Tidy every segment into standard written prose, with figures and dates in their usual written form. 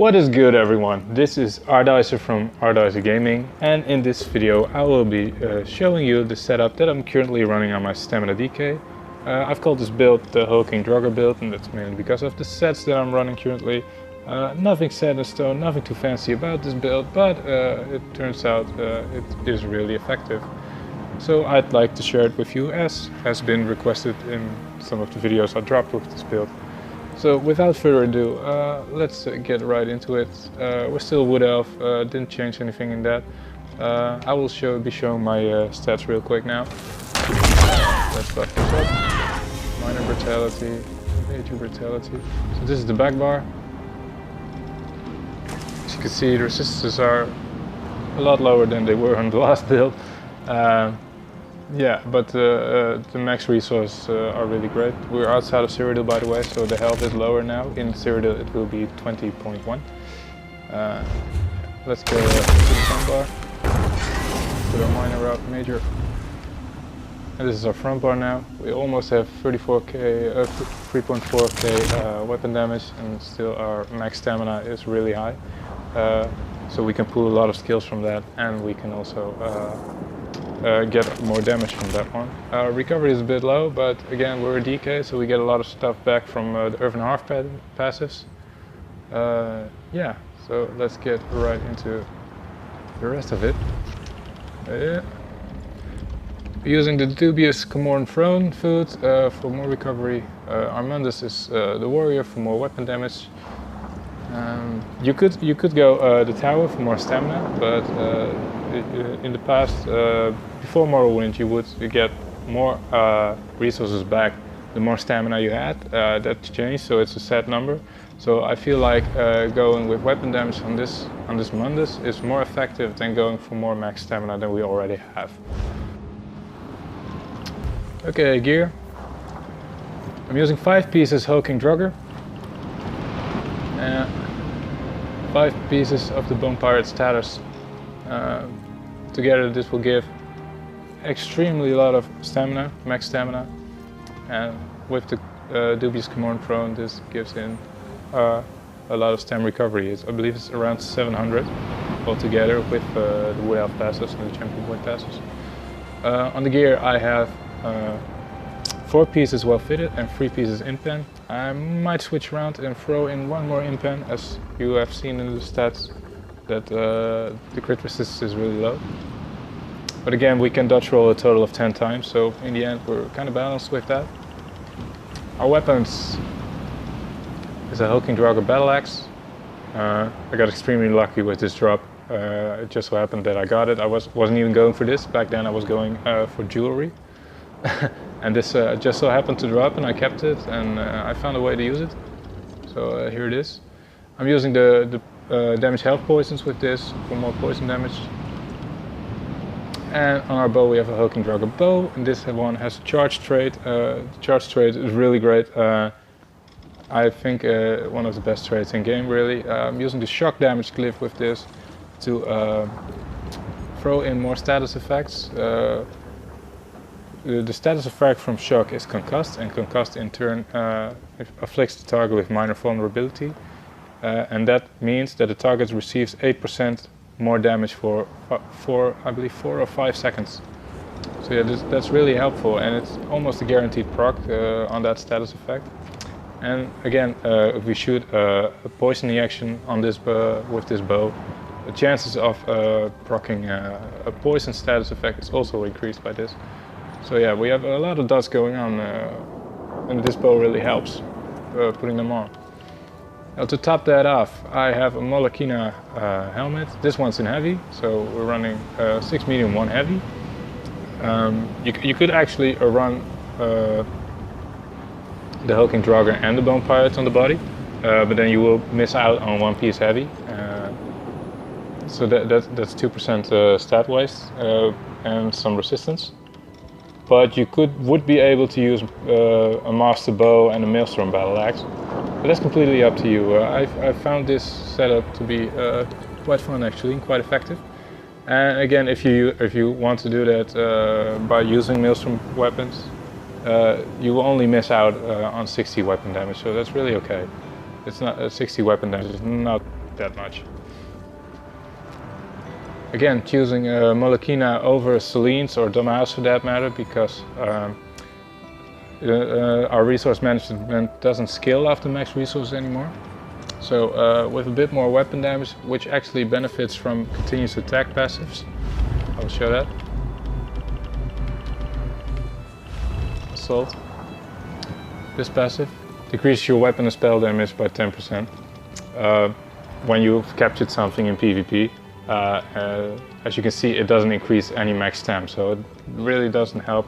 What is good, everyone? This is Ardicer from Ardicer Gaming, and in this video I will be showing you the setup that I'm currently running on my Stam DK. I've called this build the Hulking Draugr build, and that's mainly because of the sets that I'm running currently. Nothing set in stone, nothing too fancy about this build, but it turns out it is really effective. So I'd like to share it with you, as has been requested in some of the videos I dropped with this build. So without further ado, let's get right into it. We're still Wood Elf, didn't change anything in that. I will be showing my stats real quick now. Let's buff this up. Minor Brutality, Major Brutality. So this is the back bar. As you can see, the resistances are a lot lower than they were on the last build. Yeah, but the max resources are really great. We're outside of Cyrodiil, by the way, so the health is lower now. In Cyrodiil it will be 20.1. Let's go to the front bar. Put our minor out, major. And this is our front bar now. We almost have 3.4k weapon damage, and still our max stamina is really high. So we can pull a lot of skills from that, and we can also get more damage from that one. Recovery is a bit low, but again, we're a DK, so we get a lot of stuff back from the Earth and Half passives. Yeah, so let's get right into the rest of it. Using the dubious Comorn Throne food for more recovery. Armandus is the warrior for more weapon damage. You could go the tower for more stamina, but in the past, before Morrowind, you get more resources back the more stamina you had. That changed, so it's a set number. So I feel like going with weapon damage on this Mundus is more effective than going for more max stamina than we already have. Okay, gear. I'm using 5 pieces Hulking Draugr. 5 pieces of the Bone Pirate's Tatters. Together this will give extremely lot of stamina, max stamina, and with the dubious Comorn Throne this gives in a lot of stam recovery. I believe it's around 700 altogether with the Wood Elf passives and the Champion Point passives. On the gear I have 4 pieces well fitted and 3 pieces in pen. I might switch around and throw in 1 more in pen, as you have seen in the stats that the crit resistance is really low. But again, we can dodge roll a total of 10 times, so in the end we're kind of balanced with that. Our weapons is a Hulking Draugr battle axe. I got extremely lucky with this drop. It just so happened that I got it. I wasn't even going for this. Back then I was going for jewelry. And this just so happened to drop, and I kept it, and I found a way to use it. So here it is. I'm using the damage health poisons with this for more poison damage. And on our bow we have a Hulking Draugr bow, and this one has a charge trait. The charge trait is really great. I think one of the best traits in game, really. I'm using the shock damage glyph with this to throw in more status effects. The status effect from shock is concussed, and concussed in turn afflicts the target with minor vulnerability, and that means that the target receives 8% more damage for I believe 4 or 5 seconds. So yeah, that's really helpful, and it's almost a guaranteed proc on that status effect. And again, if we shoot a poison action on this with this bow, the chances of proccing a poison status effect is also increased by this. So yeah, we have a lot of dots going on, and this bow really helps putting them on. Now to top that off, I have a Molag helmet. This one's in heavy, so we're running 6 medium, 1 heavy. You could actually run the Hulking Draugr and the Bone Pirate on the body, but then you will miss out on 1 piece heavy. So that's 2% stat waste and some resistance. But you would be able to use a master bow and a maelstrom battle axe. But that's completely up to you. I found this setup to be quite fun, actually, and quite effective. And again, if you want to do that by using maelstrom weapons, you will only miss out on 60 weapon damage. So that's really okay. It's not 60 weapon damage is not that much. Again, choosing Molekina over Selene or Domaos for that matter, because our resource management doesn't scale after max resources anymore. So with a bit more weapon damage, which actually benefits from continuous attack passives. I will show that. Assault. This passive decreases your weapon and spell damage by 10%. When you've captured something in PvP, as you can see, it doesn't increase any max stam, so it really doesn't help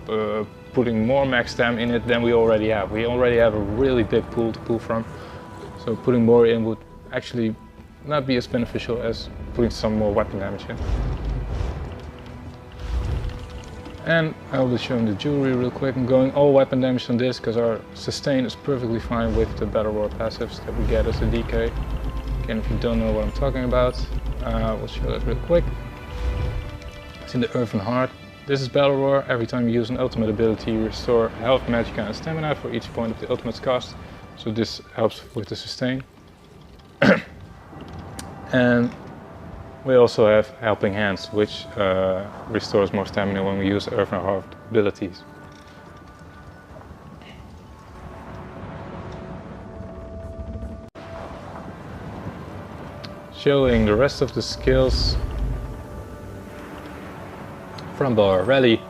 putting more max stam in it than we already have. We already have a really big pool to pull from, so putting more in would actually not be as beneficial as putting some more weapon damage in. And I'll be showing the jewelry real quick. I'm going all weapon damage on this because our sustain is perfectly fine with the Battle Roar passives that we get as a DK. Again, if you don't know what I'm talking about, we'll show that real quick. It's in the Earthen Heart. This is Battle Roar. Every time you use an ultimate ability, you restore health, magicka and stamina for each point of the ultimate's cost. So this helps with the sustain. And we also have Helping Hands, which restores more stamina when we use Earthen Heart abilities. Showing the rest of the skills from our rally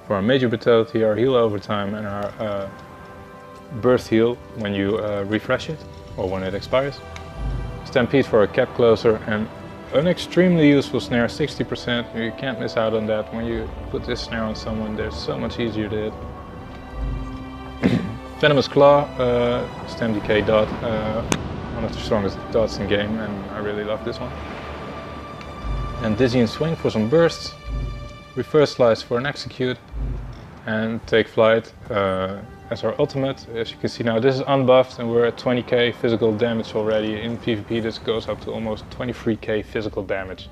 for our major brutality, our heal over time, and our burst heal when you refresh it or when it expires. Stampede for a cap closer and an extremely useful snare, 60%. You can't miss out on that. When you put this snare on someone, they're so much easier to hit. Venomous Claw, Stam DK dot. One of the strongest dots in game, and I really love this one. And Dizzying Swing for some bursts, Reverse Slice for an execute, and Take Flight as our ultimate. As you can see now, this is unbuffed and we're at 20k physical damage already. In PvP this goes up to almost 23k physical damage.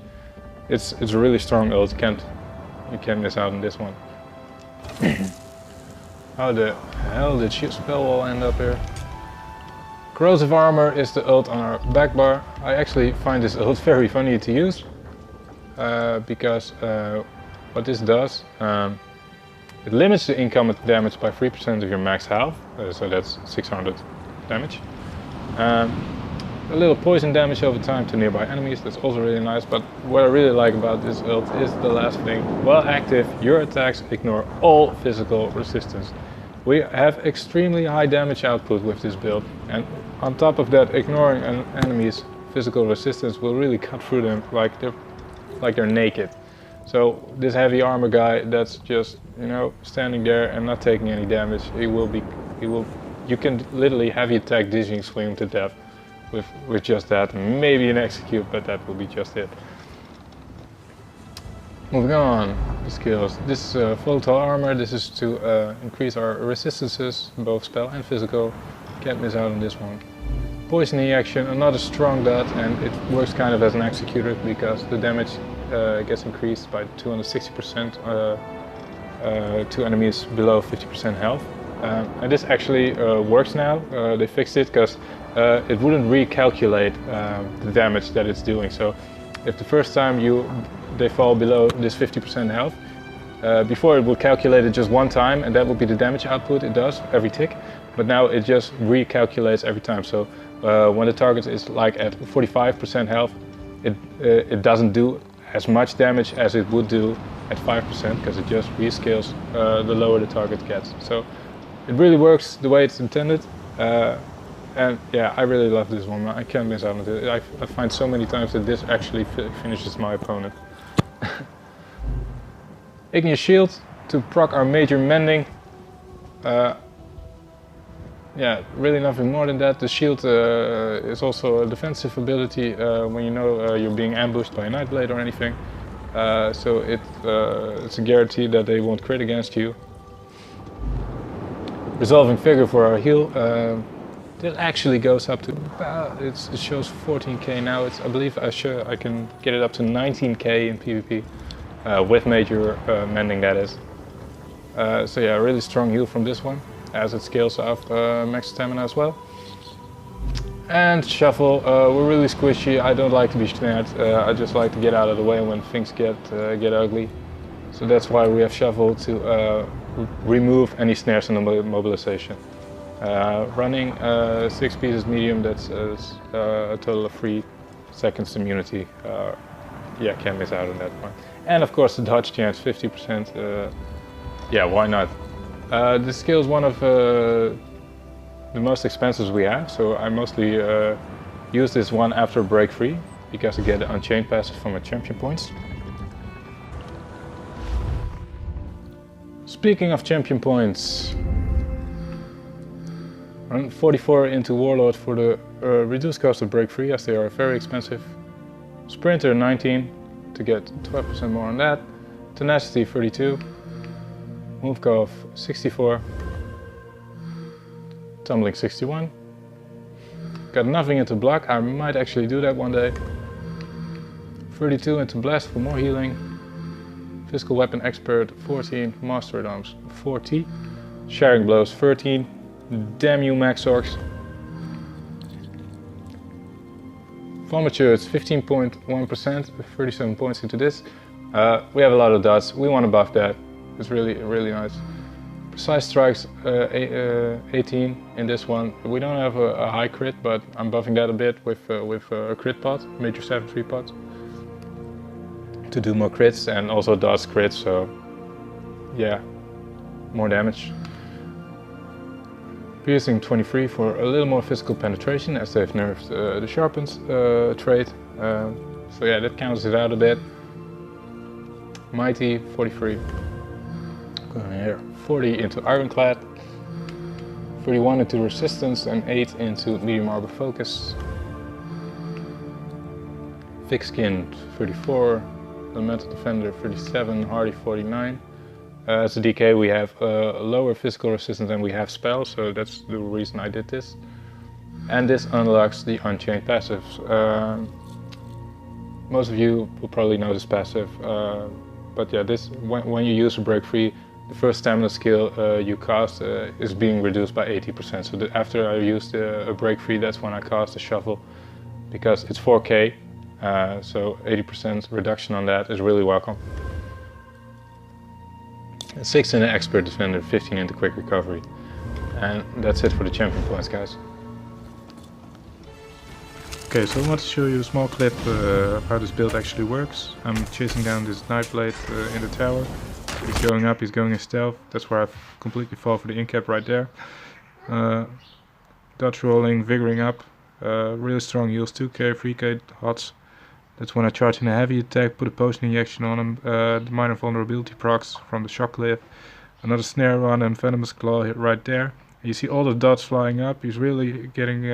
It's a really strong ult, you can't miss out on this one. How the hell did spell wall end up here? Corrosive Armor is the ult on our back bar. I actually find this ult very funny to use because what this does, it limits the incoming damage by 3% of your max health, so that's 600 damage. A little poison damage over time to nearby enemies, that's also really nice, but what I really like about this ult is the last thing. While active, your attacks ignore all physical resistance. We have extremely high damage output with this build, and on top of that, ignoring an enemy's physical resistance will really cut through them like they're naked. So this heavy armor guy that's just, you know, standing there and not taking any damage, you can literally heavy attack Dizzying Swing to death with just that, maybe an execute, but that will be just it. Moving on, the skills. This is Volatile Armor. This is to increase our resistances, both spell and physical. Can't miss out on this one. Poisoning action, another strong dot, and it works kind of as an executor because the damage gets increased by 260% to enemies below 50% health. And this actually works now. They fixed it because it wouldn't recalculate the damage that it's doing. So if the first time they fall below this 50% health, before it would calculate it just one time, and that would be the damage output it does every tick. But now it just recalculates every time. So when the target is like at 45% health, it doesn't do as much damage as it would do at 5% because it just rescales the lower the target gets. So it really works the way it's intended. And yeah, I really love this one. I can't miss out on it. I find so many times that this actually finishes my opponent. Igneous Shield to proc our major mending. Yeah, really nothing more than that. The shield is also a defensive ability when you know you're being ambushed by a Nightblade or anything. So it's a guarantee that they won't crit against you. Resolving Figure for our heal. That actually goes up to about, it shows 14k now. I believe I can get it up to 19k in PvP with major mending, that is. So yeah, really strong heal from this one, as it scales off max stamina as well. And shuffle, we're really squishy. I don't like to be snared. I just like to get out of the way when things get ugly. So that's why we have shuffle to remove any snares in the mobilization. Running 6 pieces medium, that's a total of 3 seconds immunity. Yeah, can't miss out on that one. And of course the dodge chance, 50%. Yeah, why not? This skill is one of the most expensive we have, so I mostly use this one after break free because I get the Unchained passive from my champion points. Speaking of champion points, run 44 into Warlord for the reduced cost of break free, as they are very expensive. Sprinter 19 to get 12% more on that. Tenacity 32. Move off 64. Tumbling 61. Got nothing into block. I might actually do that one day. 32 into blast for more healing. Physical weapon expert 14. Master at arms 40. Sharing blows 13. Damn you max orcs. Formature, it's 15.1%, 37 points into this. We have a lot of dots, we want to buff that. It's really nice. Precise strikes 18 in this one. We don't have a high crit, but I'm buffing that a bit with a crit pot, major 7-3 pot. To do more crits and also dots crits, so yeah, more damage. Piercing 23 for a little more physical penetration, as they've nerfed the sharpened trait. So yeah, that cancels it out a bit. Mighty 43. Going here, 40 into Ironclad. 31 into Resistance and 8 into Medium Arbor Focus. Thick Skin 34. Elemental Defender 37. Hardy 49. As a DK we have lower physical resistance than we have spells, so that's the reason I did this. And this unlocks the Unchained passives. Most of you will probably know this passive, but yeah, this when you use a break free, the first stamina skill you cast is being reduced by 80%. So after I used a break free, that's when I cast a shuffle, because it's 4k, so 80% reduction on that is really welcome. 6 in the Expert Defender, 15 into Quick Recovery. And that's it for the champion points, guys. Okay, so I want to show you a small clip of how this build actually works. I'm chasing down this Knife Blade in the tower. He's going up, he's going in stealth. That's where I completely fall for the incap right there. Dodge rolling, vigoring up. Really strong heals, 2k, 3k hots. That's when I charge in a heavy attack, put a potion injection on him, the minor vulnerability procs from the shock cliff, another snare on him, venomous claw hit right there. And you see all the dots flying up, he's really getting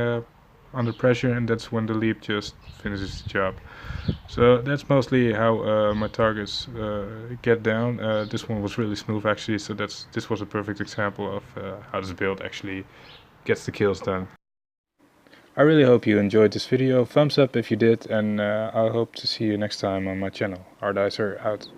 under pressure, and that's when the leap just finishes the job. So that's mostly how my targets get down. This one was really smooth actually, so this was a perfect example of how this build actually gets the kills done. I really hope you enjoyed this video. Thumbs up if you did, and I hope to see you next time on my channel. HotR out.